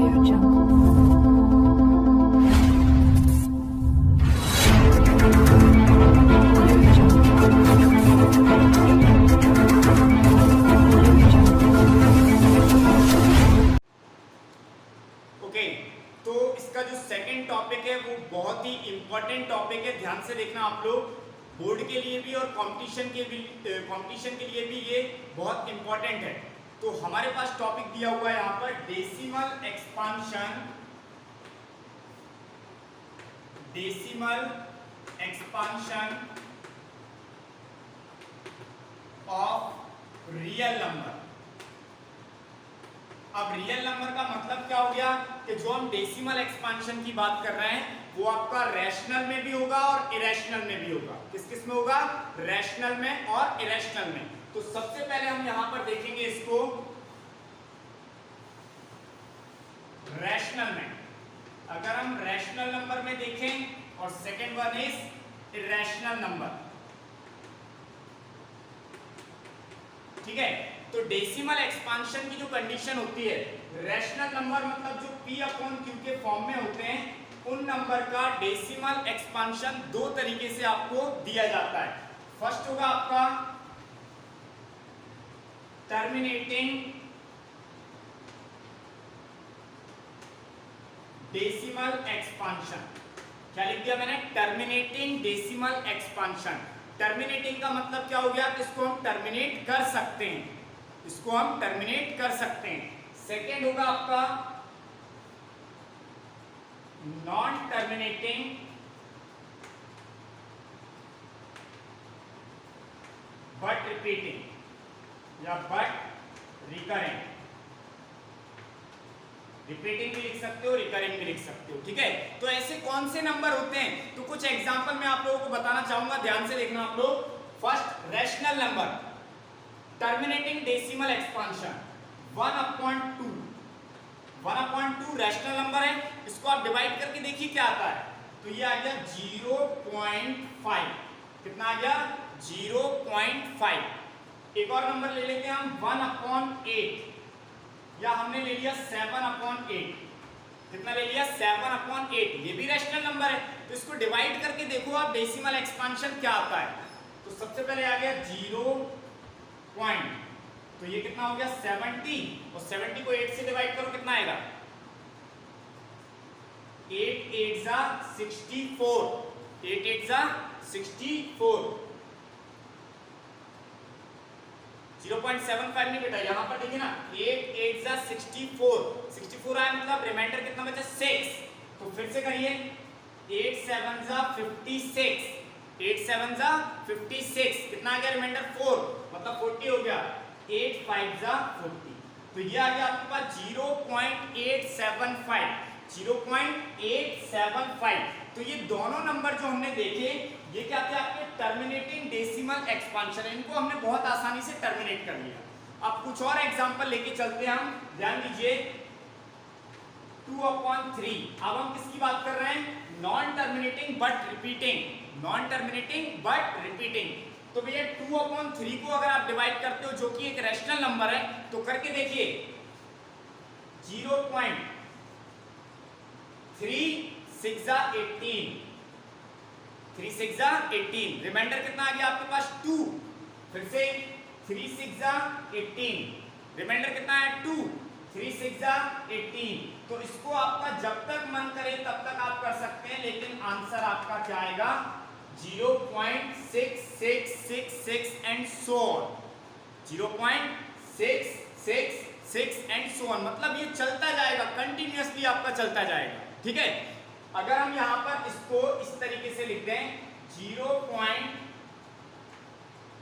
तो इसका जो सेकंड टॉपिक है वो बहुत ही इंपॉर्टेंट टॉपिक है, ध्यान से देखना आप लोग, बोर्ड के लिए भी और कंपटीशन के लिए भी ये बहुत इंपॉर्टेंट है। तो हमारे पास टॉपिक दिया हुआ है यहाँ पर decimal expansion of real number. अब रियल नंबर का मतलब क्या हो गया कि जो हम डेसिमल एक्सपांशन की बात कर रहे हैं वो आपका रैशनल में भी होगा और इरेशनल में भी होगा। किस किस में होगा? रैशनल में और इरेशनल में। तो सबसे पहले हम यहां पर देखेंगे इसको रैशनल में। अगर हम रैशनल नंबर में देखें और second one is irrational number, ठीक है। तो डेसिमल एक्सपांशन की जो कंडीशन होती है, रैशनल नंबर मतलब जो P अपॉन Q के फॉर्म में होते हैं, उन नंबर का डेसिमल एक्सपांशन दो तरीके से आपको दिया जाता है। फर्स्ट होगा आपका टर्मिनेटिंग डेसिमल एक्सपांशन। क्या लिख दिया मैंने? Terminating decimal expansion. टर्मिनेटिंग का मतलब क्या हो गया? इसको हम टर्मिनेट कर सकते हैं, इसको हम टर्मिनेट कर सकते हैं। सेकेंड होगा आपका नॉन टर्मिनेटिंग बट रिपीटिंग या बट रिकरिंग। रिपीटिंग भी लिख सकते हो, रिकरिंग भी लिख सकते हो, ठीक है। तो ऐसे कौन से नंबर होते हैं? तो कुछ एग्जांपल मैं आप लोगों को बताना चाहूंगा, ध्यान से देखना आप लोग। First rational number, terminating decimal expansion 1/2। 1/2 rational number है, इसको आप डिवाइड करके देखिए क्या आता है। तो ये आ गया 0.5। कितना आ गया? 0.5। एक और नंबर ले लेते हैं हम 1/8, या हमने ले लिया 7/8। कितना ले लिया? 7/8। ये भी रैशनल नंबर है, तो इसको डिवाइड करके देखो आप डेसिमल एक्सपांशन क्या आता है। तो सबसे पहले आ गया 0 पॉइंट, तो ये कितना हो गया? 70, और 70 को 8 से डिवाइड करो, कितना आएगा? 8 8 जा 64, 8 8 जा 64। 0.75 नहीं बेटा, यहां पर देखिए ना, 8 8 जा 64, 64 आया मतलब रिमाइंडर कितना बचा? 6। तो फिर से करिए, 8 7 जा 56, 8 7 जा 56, कितना आ गया? रिमाइंडर 4, मतलब 40 हो गया। 8 5 जा 40, तो ये आ गया आपके पास 0.875, 0.875। तो ये दोनों नंबर जो हमने देखे, ये क्या थे? आपके टर्मिनेटिंग डेसिमल एक्सपांशन। इनको हमने बहुत आसानी से टर्मिनेट कर लिया। अब कुछ और एग्जांपल लेके चलते हैं हम, ध्यान दीजिए। 2/3। अब हम किसकी बात कर रहे हैं? Non terminating but repeating. Non terminating but repeating. तो भैया 2/3 को अगर आप डिवाइड करते हो, जो कि एक रैशनल नंबर है, तो करके देखिए 0.36 जा 18, 36 जा 18। रिमाइंडर कितना आ गया आपके पास? 2। फिर से 36 जा 18, रिमाइंडर कितना है? 2। 36 जा 18। तो इसको आपका जब तक मन करे तब तक आप कर सकते हैं, लेकिन आंसर आपका क्या आएगा? 0.6666 and so on. 0.666 and so on, मतलब ये चलता जाएगा, कंटिन्यूअसली आपका चलता जाएगा, ठीक है। अगर हम यहां पर इसको इस तरीके से लिख दें 0.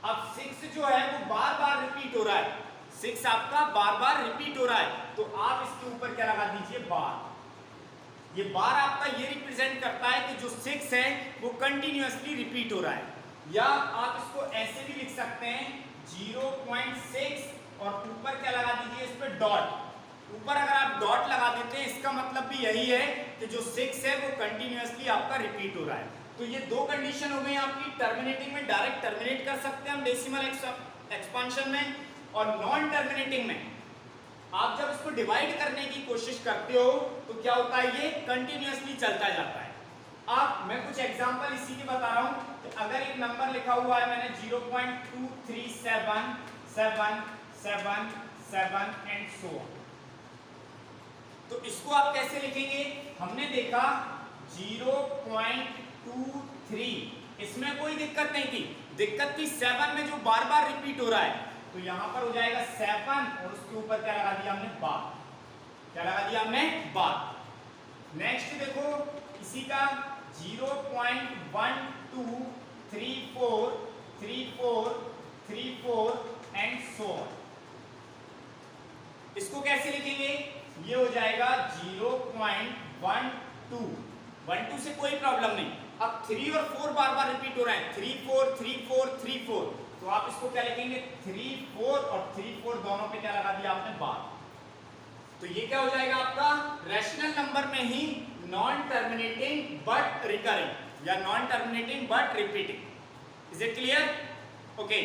अब 6 जो है वो बार बार रिपीट हो रहा है, 6 आपका बार बार रिपीट हो रहा है, तो आप इसके ऊपर क्या लगा दीजिए? बार। ये बार आपका ये रिप्रेजेंट करता है कि जो 6 है वो कंटिन्यूअसली रिपीट हो रहा है। या आप इसको ऐसे भी लिख सकते हैं 0.6 और ऊपर क्या लगा दीजिए? इस पे डॉट। ऊपर अगर आप डॉट लगा देते हैं, इसका मतलब भी यही है कि जो 6 है वो कंटिन्यूअसली आपका रिपीट हो रहा है। तो ये दो कंडीशन हो गई आपकी। टर्मिनेटिंग में डायरेक्ट टर्मिनेट कर सकते हैं हम डेसिमल एक्सपांशन में, और नॉन टर्मिनेटिंग में आप जब इसको डिवाइड करने की कोशिश करते हो तो क्या होता है, ये कंटिन्यूअसली चलता जाता है। अब मैं कुछ एग्जांपल इसी के बता रहा हूं कि अगर एक नंबर लिखा हुआ है मैंने 0.23777 एंड सो ऑन, तो इसको आप कैसे लिखेंगे? हमने देखा 0.23, इसमें कोई दिक्कत नहीं थी, दिक्कत थी 7 में जो बार बार रिपीट हो रहा है, तो यहां पर हो जाएगा 7 और उसके ऊपर क्या लगा दिया हमने, बार। क्या लगा दिया हमने, बार। नेक्स्ट देखो इसी का 0.12343434 एंड सो ऑन, इसको कैसे लिखेंगे? ये हो जाएगा 0.12, 12 से कोई प्रॉब्लम नहीं। अब 3 और 4 बार बार रिपीट हो रहे हैं, 3 4 3 4 3 4, तो आप इसको क्या लिखेंगे, 3 4 और 3 4 दोनों पे क्या लगा दिया आपने, बार। तो ये क्या हो जाएगा आपका रैशनल नंबर में ही नॉन टर्मिनेटिंग बट रिकरिंग या non terminating but repeating. Is it clear? Okay,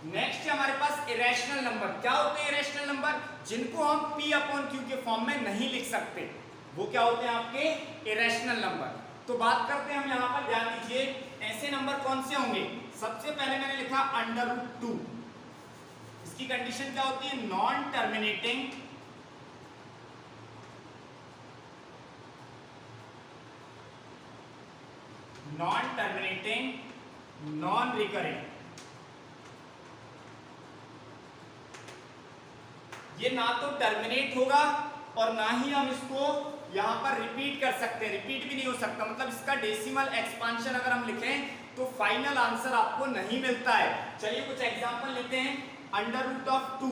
next है हमारे पास इरेशनल नंबर। क्या होते हैं इरेशनल नंबर? जिनको हम P अपॉन Q के फॉर्म में नहीं लिख सकते, वो क्या होते हैं आपके इरेशनल नंबर। तो बात करते हैं हम यहां पर, ध्यान दीजिए ऐसे नंबर कौन से होंगे। सबसे पहले मैंने लिखा √2, इसकी कंडीशन क्या होती है, नॉन टर्मिनेटिंग नॉन रिकरिंग। ये ना तो टर्मिनेट होगा और ना ही हम इसको यहां पर रिपीट कर सकते हैं, रिपीट भी नहीं हो सकता, मतलब इसका डेसिमल एक्सपांशन अगर हम लिखें तो फाइनल आंसर आपको नहीं मिलता है। चलिए कुछ एग्जांपल लेते हैं। √2,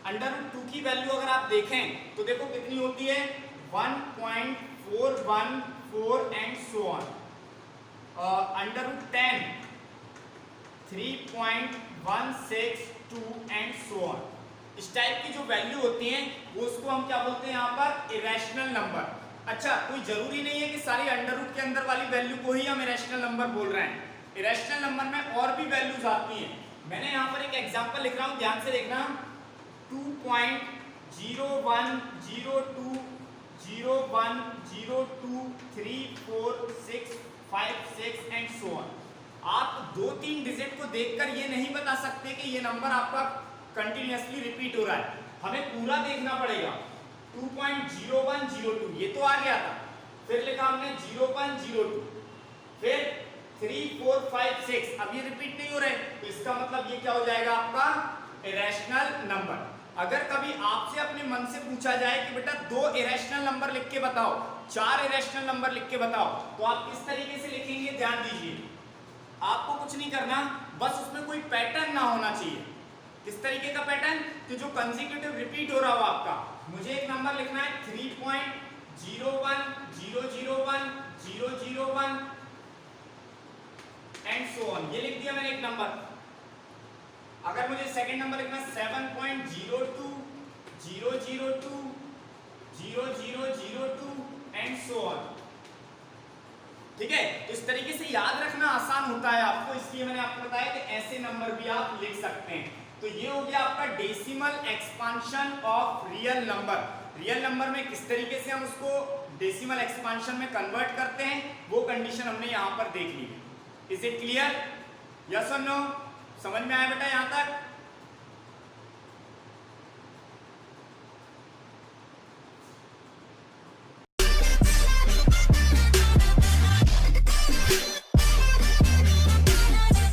√2 की वैल्यू अगर आप देखें तो देखो कितनी होती है, 1.414 and so on. √10 3.162 and so on. इस टाइप की जो वैल्यू होती हैं वो उसको हम क्या बोलते हैं यहाँ पर, इरेशनल नंबर। अच्छा, कोई जरूरी नहीं है कि सारी √ के अंदर वाली वैल्यू को ही हम इरेशनल नंबर बोल रहे हैं। इरेशनल नंबर में और भी वैल्यूज आती हैं। मैंने यहाँ पर एक एग्जांपल लिख रहा हूँ, ध्यान से देखना। 2.010201023456 एंड सो ऑन। आप 2-3 डिजिट को देखकर ये नहीं बता सकते कि ये नंबर आपका कंटिन्यूअसली रिपीट हो रहा है, हमें पूरा देखना पड़ेगा। 2.0102 ये तो आ गया था, फिर लिखा हमने 0.02, फिर 3 4 5 6, अब ये रिपीट नहीं हो रहे, तो इसका मतलब ये क्या हो जाएगा आपका इरेशनल नंबर। अगर कभी आपसे अपने मन से पूछा जाए कि बेटा 2 इरेशनल नंबर लिख के बताओ, 4 इरेशनल नंबर लिख के बताओ, तो आप किस तरीके से लिखेंगे? ध्यान दीजिए, आपको कुछ नहीं करना, बस उसमें कोई पैटर्न ना होना चाहिए। किस तरीके का पैटर्न? कि जो कंसेक्यूटिव रिपीट हो रहा हो आपका। मुझे एक नंबर लिखना है 3.01001 एंड सो ऑन, ये लिख दिया मैंने एक नंबर। अगर मुझे सेकंड नंबर लिखना है 7.02002 एंड सो ऑन। ठीक है, तो इस तरीके से याद रखना आसान होता है आपको, इसलिए मैंने आपको बताया कि ऐसे नंबर भी आप लिख सकते हैं। तो ये हो गया आपका decimal expansion of real number. Real number में किस तरीके से हम उसको डेसिमल एक्सपांशन में कन्वर्ट करते हैं, वो कंडीशन हमने यहाँ पर देख ली है। Is it clear? यस और नो? समझ में आया बेटा यहाँ तक?